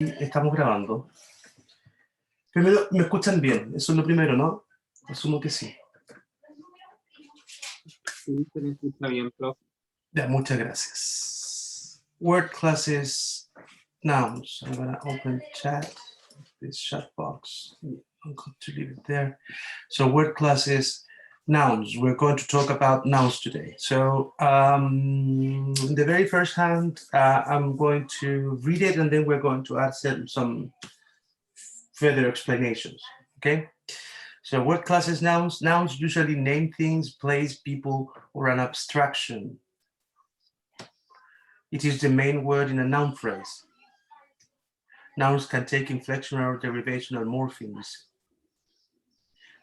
Estamos grabando. Primero, ¿me escuchan bien? Eso es lo primero, ¿no? Asumo que sí. Sí, se me escucha bien, profe. Ya, muchas gracias. Word classes, nouns. I'm gonna open chat, this chat box. I'm going to leave it there. So word classes, nouns. We're going to talk about nouns today. So in the very first hand, I'm going to read it and then we're going to add some further explanations, okay? So word classes, nouns. Nouns usually name things, place, people, or an abstraction. It is the main word in a noun phrase. Nouns can take inflection or derivation or morphemes.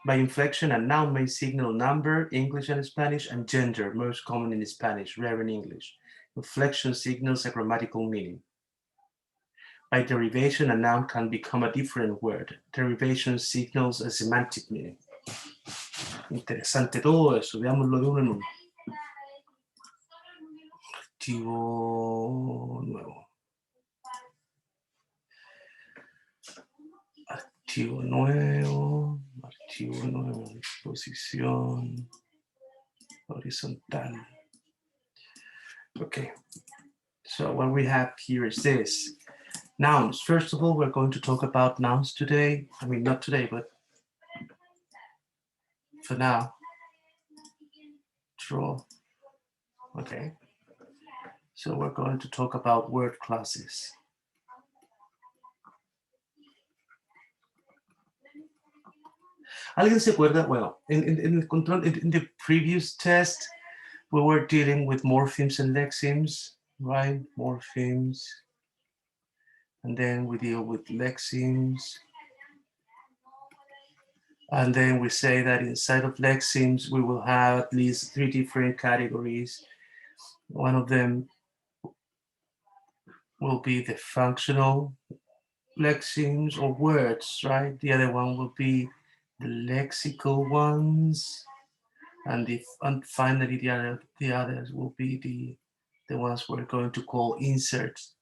By inflection, a noun may signal number, English and Spanish, and gender, most common in Spanish, rare in English. Inflection signals a grammatical meaning. By derivation, a noun can become a different word. Derivation signals a semantic meaning. Interesante todo eso, veámoslo de uno en uno. Archivo nuevo. Archivo nuevo, disposición horizontal. Okay, so what we have here is this. Nouns. First of all, we're going to talk about nouns today. I mean, not today, but for now. Draw. Okay. So we're going to talk about word classes. ¿Alguien se acuerda? Well, in the previous test, we were dealing with morphemes and lexemes, right? Morphemes. And then we deal with lexemes. And then we say that inside of lexemes, we will have at least 3 different categories. One of them will be the functional lexemes or words, right? The other one will be the lexical ones. And finally, the others will be the ones we're going to call inserts,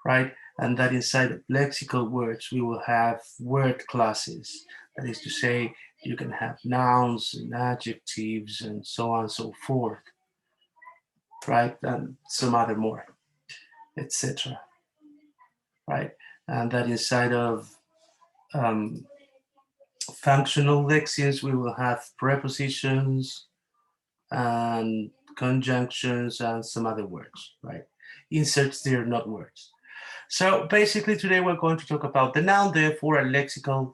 right? And that inside of lexical words, we will have word classes. That is to say, you can have nouns and adjectives and so on and so forth, right? And some other more, etc. Right? And that inside of functional lexemes, we will have prepositions and conjunctions and some other words, right? Inserts, they're not words. So basically today we're going to talk about the noun, therefore a lexical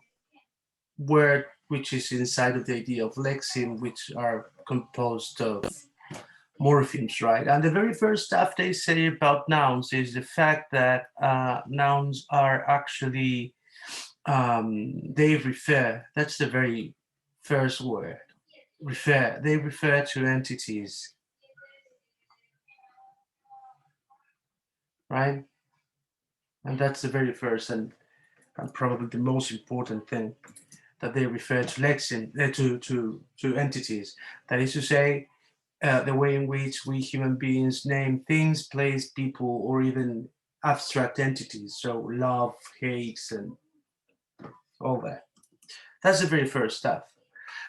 word which is inside of the idea of lexeme, which are composed of morphemes, right? And the very first stuff they say about nouns is the fact that nouns are actually, they refer, that's the very first word, refer, they refer to entities, right? And that's the very first and probably the most important thing, that they refer to lexeme, to entities. That is to say, the way in which we human beings name things, place, people, or even abstract entities. So love, hates, and all that. That's the very first stuff.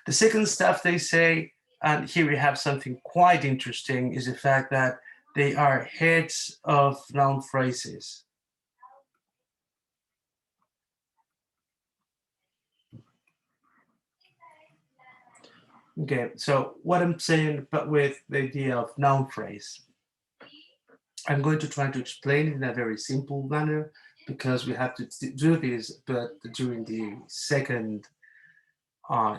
The second stuff they say, and here we have something quite interesting, is the fact that they are heads of noun phrases. Okay, so what I'm saying but with the idea of noun phrase, I'm going to try to explain it in a very simple manner because we have to do this, but during the second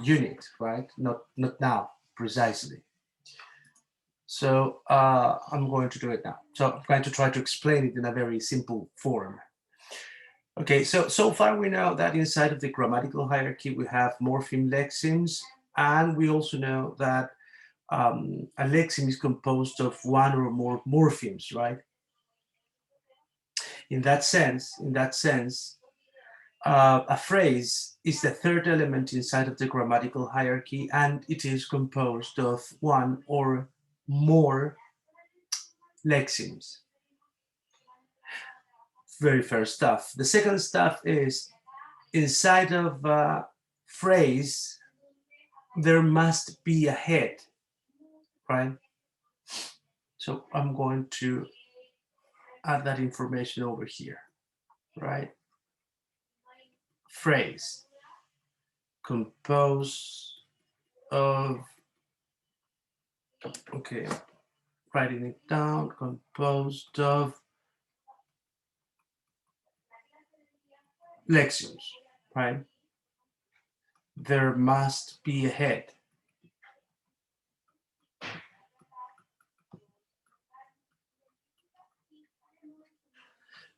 unit, right? Not now, precisely. So I'm going to do it now. So I'm going to try to explain it in a very simple form. Okay, so far we know that inside of the grammatical hierarchy we have morpheme lexemes, and we also know that a lexeme is composed of one or more morphemes, right? In that sense, a phrase is the third element inside of the grammatical hierarchy, and it is composed of one or more lexemes. very first stuff. The second stuff is inside of a phrase, there must be a head, right? So I'm going to add that information over here, right? Phrase composed of, okay, writing it down, composed of lexemes, right? There must be a head.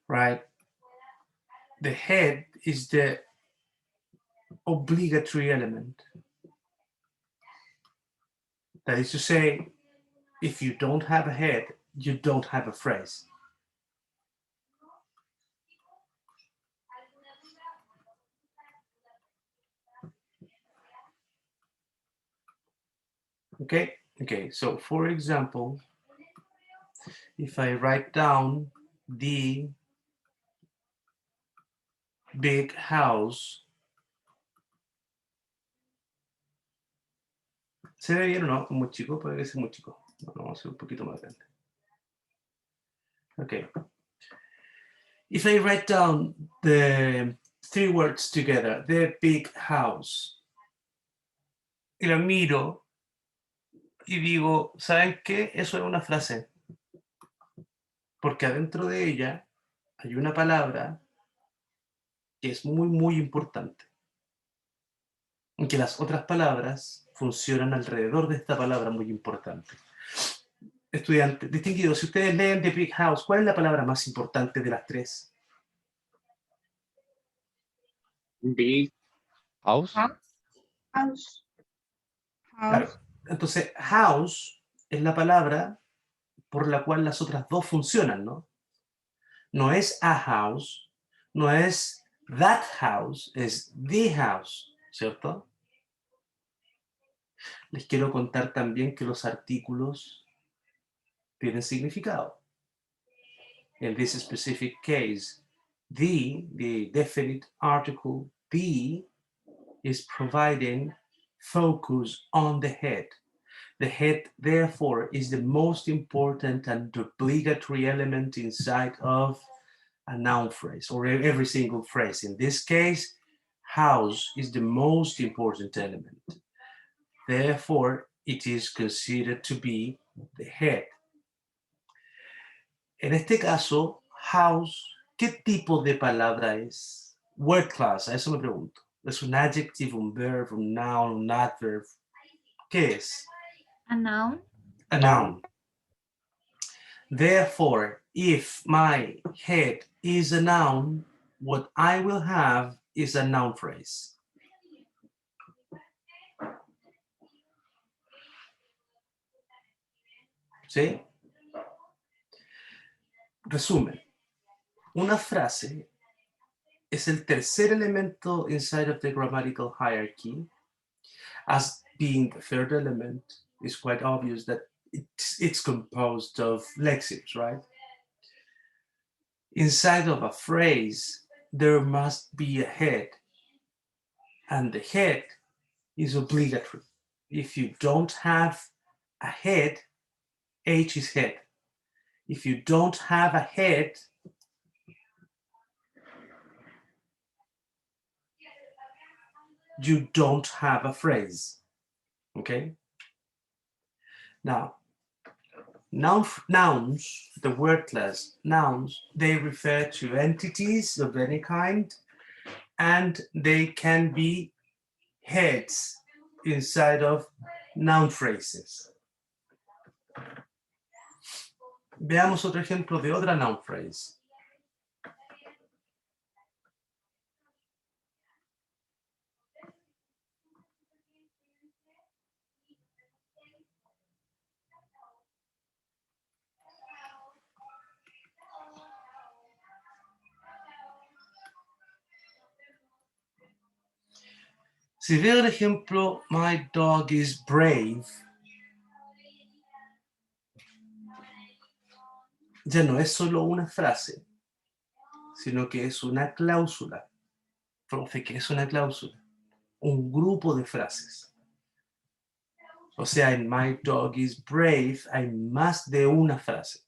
Right? The head is the obligatory element. That is to say, if you don't have a head, you don't have a phrase. Okay, so for example, if I write down the big house, ¿se ve bien o no? Muy chico, puede ser muy chico. Bueno, vamos a hacer un poquito más grande. Okay. If I write down the three words together, the big house, y la miro y digo, ¿saben qué? Eso es una frase. Porque adentro de ella hay una palabra que es muy, muy importante. Y que las otras palabras funcionan alrededor de esta palabra muy importante. Estudiantes, distinguidos, si ustedes leen The Big House, ¿cuál es la palabra más importante de las tres? Big. House. House. Claro. Entonces, house es la palabra por la cual las otras dos funcionan, ¿no? No es a house, no es that house, es the house, ¿cierto? Les quiero contar también que los artículos tienen significado. In this specific case, the definite article, the, is providing focus on the head. The head, therefore, is the most important and obligatory element inside of a noun phrase, or every single phrase. In this case, house is the most important element. Therefore, it is considered to be the head. En este caso, house, ¿qué tipo de palabra es? Word class, a eso me pregunto. ¿Es un adjective, un verb, un noun, un adverb? ¿Qué es? A noun. A noun. Therefore, if my head is a noun, what I will have is a noun phrase. ¿Sí? Resumen. Una frase es el tercer elemento inside of the grammatical hierarchy. As being the third element, it's quite obvious that it's composed of lexemes, right? Inside of a phrase, there must be a head, and the head is obligatory. If you don't have a head, H is head. If you don't have a head, you don't have a phrase, okay? Now, nouns, the word class nouns, they refer to entities of any kind, and they can be heads inside of noun phrases. Veamos otro ejemplo de otra noun phrase. Si veo el ejemplo, my dog is brave, ya no es solo una frase, sino que es una cláusula. Profe, ¿qué es una cláusula? Un grupo de frases. O sea, en My dog is brave hay más de una frase.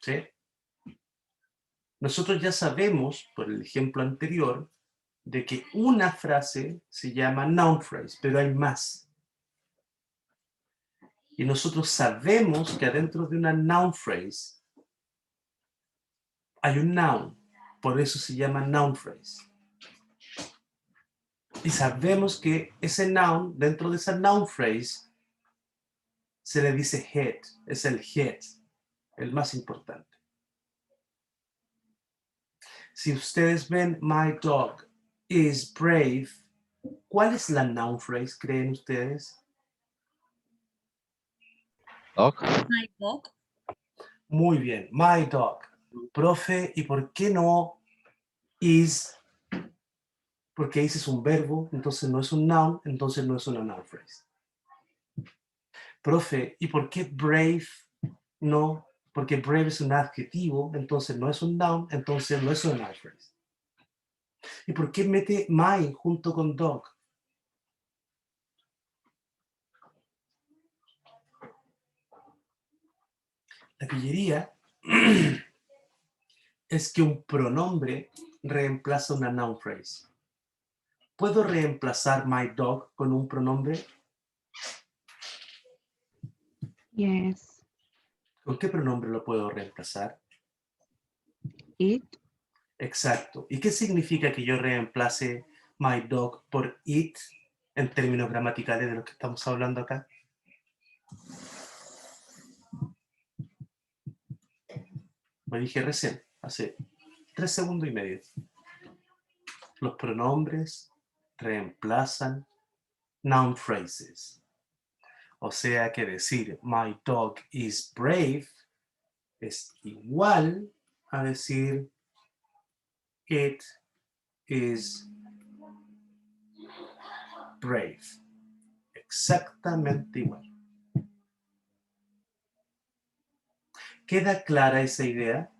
¿Sí? Nosotros ya sabemos, por el ejemplo anterior, de que una frase se llama noun phrase, pero hay más. Y nosotros sabemos que adentro de una noun phrase hay un noun, por eso se llama noun phrase. Y sabemos que ese noun, dentro de esa noun phrase, se le dice head, es el head, el más importante. Si ustedes ven My dog is brave, ¿cuál es la noun phrase, creen ustedes? Dog. My dog. Muy bien, my dog. Profe, ¿y por qué no is? Porque is es un verbo, entonces no es un noun, entonces no es una noun phrase. Profe, ¿y por qué brave no? Porque brave es un adjetivo, entonces no es un noun, entonces no es una noun phrase. ¿Y por qué mete my junto con dog? La pillería es que un pronombre reemplaza una noun phrase. ¿Puedo reemplazar my dog con un pronombre? Yes. ¿Con qué pronombre lo puedo reemplazar? It. Exacto. ¿Y qué significa que yo reemplace my dog por it en términos gramaticales de lo que estamos hablando acá? Lo dije recién, hace 3 segundos y medio. Los pronombres reemplazan noun phrases. O sea que decir my dog is brave es igual a decir it is brave. Exactamente igual. ¿Queda clara esa idea?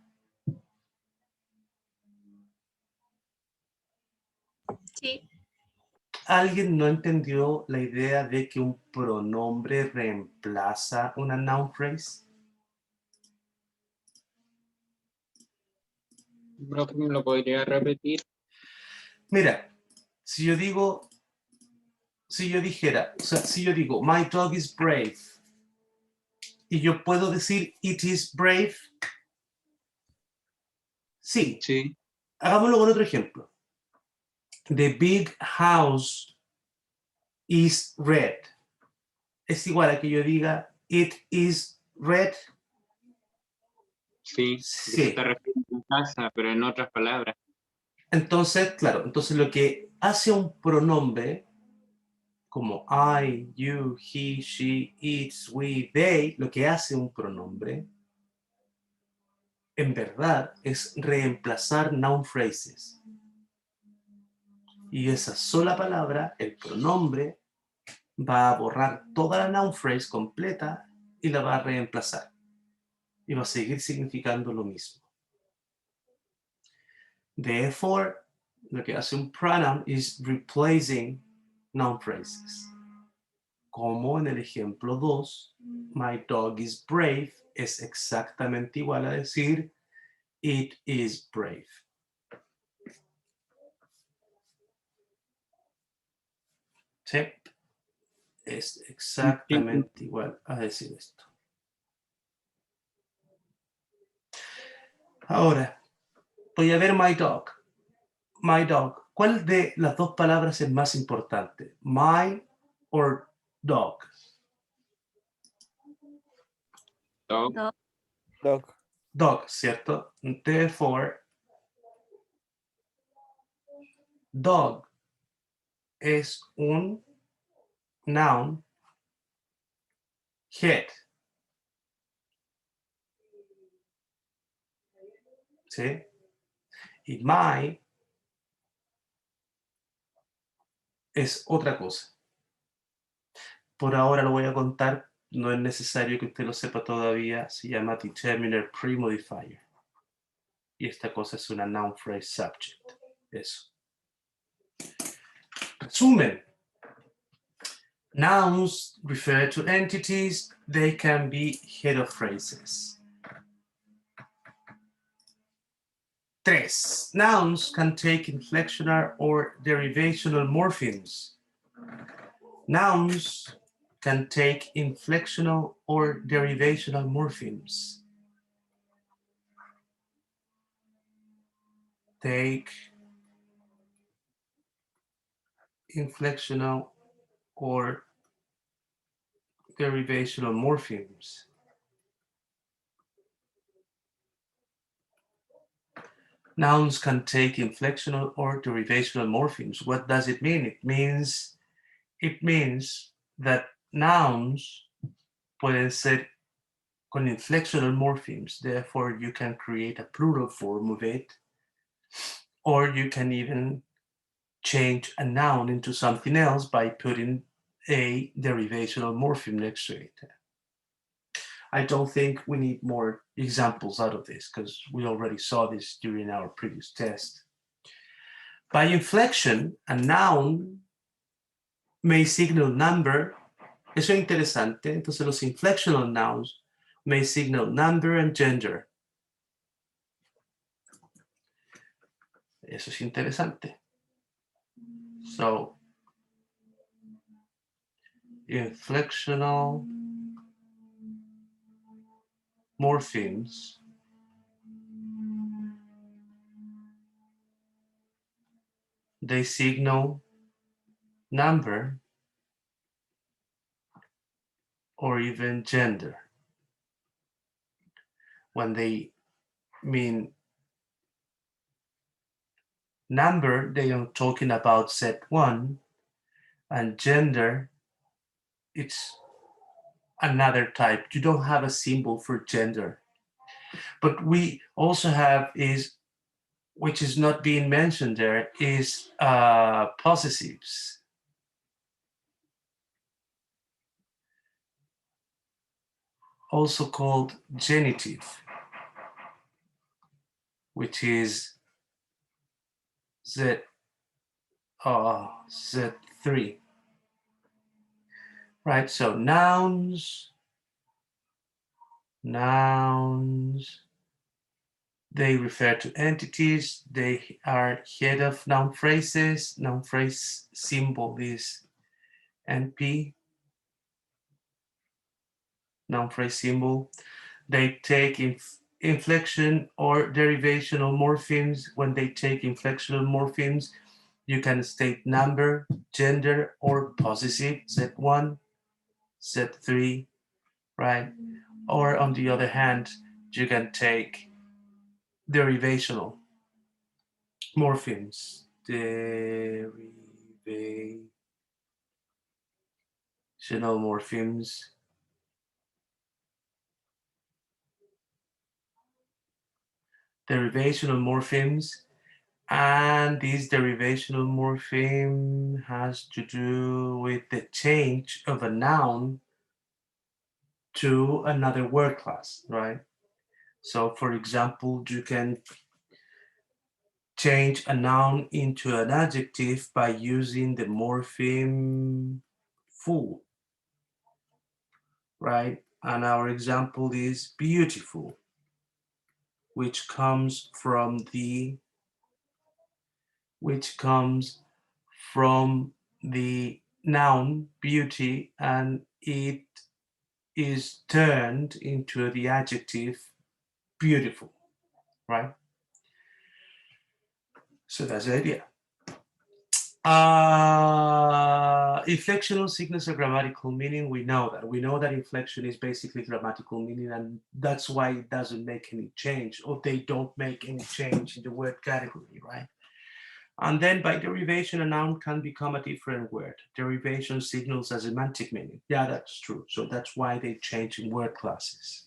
Sí. ¿Alguien no entendió la idea de que un pronombre reemplaza una noun phrase? Profe, ¿me lo podría repetir? Mira, si yo digo, si yo dijera, o sea, si yo digo, my dog is brave, y yo puedo decir, it is brave, sí. Sí. Hagámoslo con otro ejemplo. The big house is red. Es igual a que yo diga, it is red. Sí. Sí. Se está refiriendo a casa, pero en otras palabras. Entonces, claro, entonces lo que hace un pronombre como I, you, he, she, it, we, they, lo que hace un pronombre, en verdad, es reemplazar noun phrases. Y esa sola palabra, el pronombre, va a borrar toda la noun phrase completa y la va a reemplazar. Y va a seguir significando lo mismo. Therefore, lo que hace un pronoun es replacing noun phrases. Como en el ejemplo 2, my dog is brave es exactamente igual a decir it is brave. ¿Sí? Es exactamente igual a decir esto. Ahora, voy a ver my dog. My dog. ¿Cuál de las dos palabras es más importante? My or dog? Dog. Dog. Dog. Dog, ¿cierto? Therefore, dog es un noun head. ¿Sí? Y my es otra cosa. Por ahora lo voy a contar, no es necesario que usted lo sepa todavía, se llama determiner premodifier. y esta cosa es una noun phrase subject. Eso. Resumen. Nouns refer to entities. They can be head of phrases. 3. Nouns can take inflectional or derivational morphemes. Nouns can take inflectional or derivational morphemes. Take inflectional or derivational morphemes. Nouns can take inflectional or derivational morphemes. What does it mean? It means that nouns pueden ser con inflectional morphemes. Therefore, you can create a plural form of it, or you can even change a noun into something else by putting a derivational morpheme next to it. I don't think we need more examples out of this because we already saw this during our previous test. By inflection, a noun may signal number. Eso es interesante. Entonces, los inflectional nouns may signal number and gender. Eso es interesante. So, inflectional morphemes they signal number or even gender. When they mean number, they are talking about set 1, and gender, it's another type. You don't have a symbol for gender. But we also have is, which is not being mentioned there, is possessives. Also called genitive, which is Z3. Right, so nouns, they refer to entities. They are head of noun phrases. Noun phrase symbol is NP. Noun phrase symbol. They take inflection or derivational morphemes. When they take inflectional morphemes, you can state number, gender, or possessive, Z1, Z3, right? Or on the other hand, you can take derivational morphemes. Derivational morphemes. Derivational morphemes. And this derivational morpheme has to do with the change of a noun to another word class, right? So for example, you can change a noun into an adjective by using the morpheme full, right? And our example is beautiful, which comes from the noun beauty, and it is turned into the adjective beautiful, right? So that's the idea. Inflectional signals a grammatical meaning. We know that inflection is basically grammatical meaning, and that's why it doesn't make any change, or they don't make any change in the word category, right? And then by derivation, a noun can become a different word. Derivation signals a semantic meaning. Yeah, that's true. So that's why they change in word classes.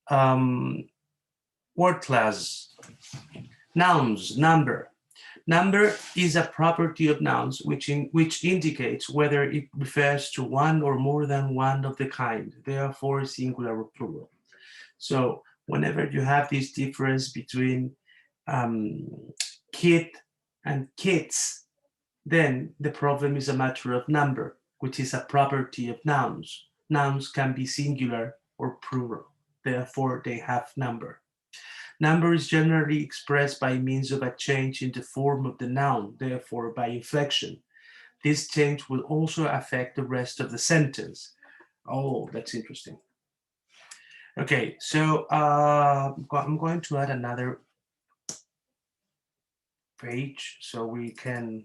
Word class. Nouns, number. Number is a property of nouns which indicates whether it refers to one or more than one of the kind, therefore singular or plural. So whenever you have this difference between kid and kids, then the problem is a matter of number, which is a property of nouns. Nouns can be singular or plural, therefore they have number. Number is generally expressed by means of a change in the form of the noun, therefore by inflection. This change will also affect the rest of the sentence. Oh, that's interesting. Okay, so I'm going to add another page so we can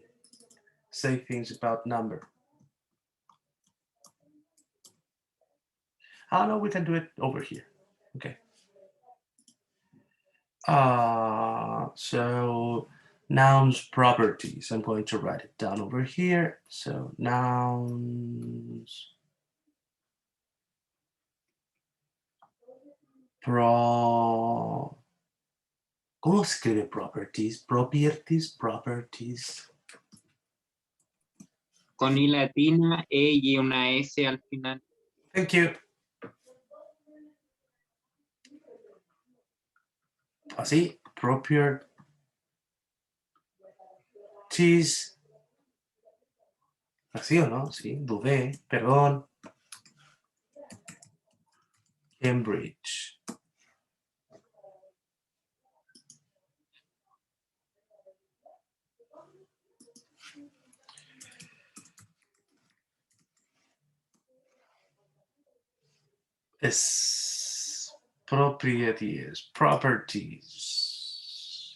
say things about number. Oh no, we can do it over here. Okay. So nouns properties. I'm going to write it down over here. So nouns ¿Cómo se escribe properties? Properties. Con I latina, E y una S al final. Thank you. Así, properties. Así o no, sí, dudé, perdón. Cambridge. Es properties.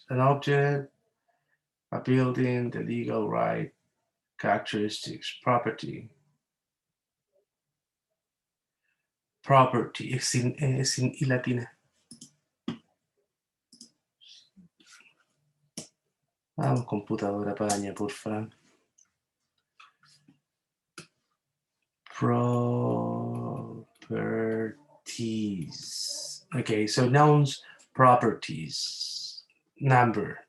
An object, a building, the legal right, characteristics, property. Property, es sin I latina. Vamos, computadora, apaña, por favor. Properties. Okay, so nouns, properties, number.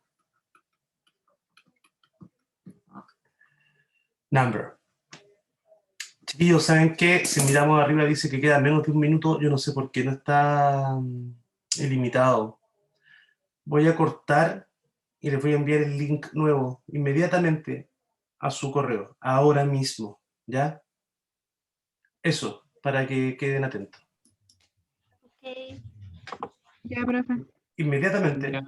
Chiquillos, ¿saben qué? Si miramos arriba dice que queda menos de un minuto. Yo no sé por qué no está ilimitado. Voy a cortar y les voy a enviar el link nuevo inmediatamente a su correo, ahora mismo, ¿ya? Eso, para que queden atentos. Ok. Ya, profe. Inmediatamente. Ya.